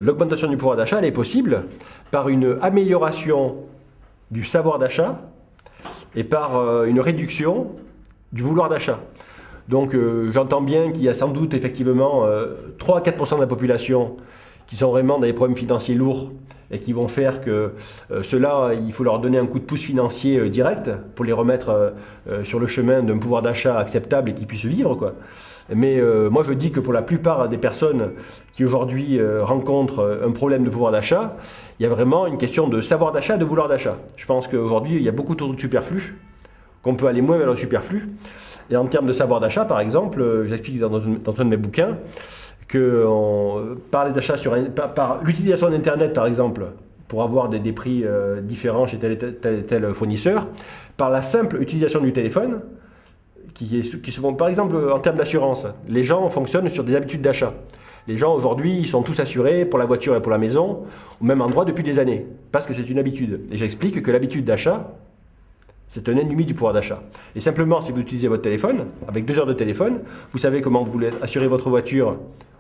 L'augmentation du pouvoir d'achat, elle est possible par une amélioration du savoir d'achat et par une réduction du vouloir d'achat. Donc j'entends bien qu'il y a sans doute effectivement 3 à 4% de la population qui sont vraiment dans des problèmes financiers lourds et qui vont faire que ceux-là, il faut leur donner un coup de pouce financier direct pour les remettre sur le chemin d'un pouvoir d'achat acceptable et qu'ils puissent vivre, quoi. Mais moi je dis que pour la plupart des personnes qui aujourd'hui rencontrent un problème de pouvoir d'achat, il y a vraiment une question de savoir d'achat et de vouloir d'achat. Je pense qu'aujourd'hui il y a beaucoup trop de superflu, qu'on peut aller moins vers le superflu. Et en termes de savoir d'achat, par exemple, j'explique dans un de mes bouquins que par l'utilisation d'Internet, par exemple, pour avoir des prix différents chez tel et tel fournisseur, par la simple utilisation du téléphone, qui se font, par exemple, en termes d'assurance, les gens fonctionnent sur des habitudes d'achat. Les gens aujourd'hui, ils sont tous assurés pour la voiture et pour la maison, au même endroit depuis des années, parce que c'est une habitude. Et j'explique que l'habitude d'achat, c'est un ennemi du pouvoir d'achat. Et simplement, si vous utilisez votre téléphone, avec 2 heures de téléphone, vous savez comment vous voulez assurer votre voiture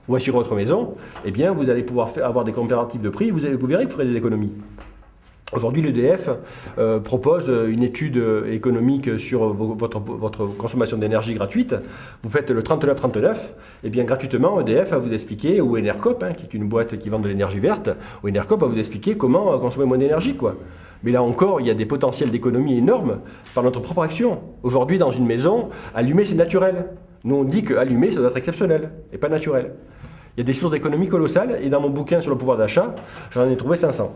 ou assurer votre maison, eh bien, vous allez pouvoir avoir des comparatifs de prix, vous verrez que vous ferez des économies. Aujourd'hui, l'EDF propose une étude économique sur votre consommation d'énergie gratuite. Vous faites le 3939, et bien gratuitement, EDF va vous expliquer, ou Enercop, qui est une boîte qui vend de l'énergie verte, ou Enercop va vous expliquer comment consommer moins d'énergie, quoi. Mais là encore, il y a des potentiels d'économie énormes par notre propre action. Aujourd'hui, dans une maison, allumer, c'est naturel. Nous, on dit qu'allumer, ça doit être exceptionnel, et pas naturel. Il y a des sources d'économie colossales, et dans mon bouquin sur le pouvoir d'achat, j'en ai trouvé 500.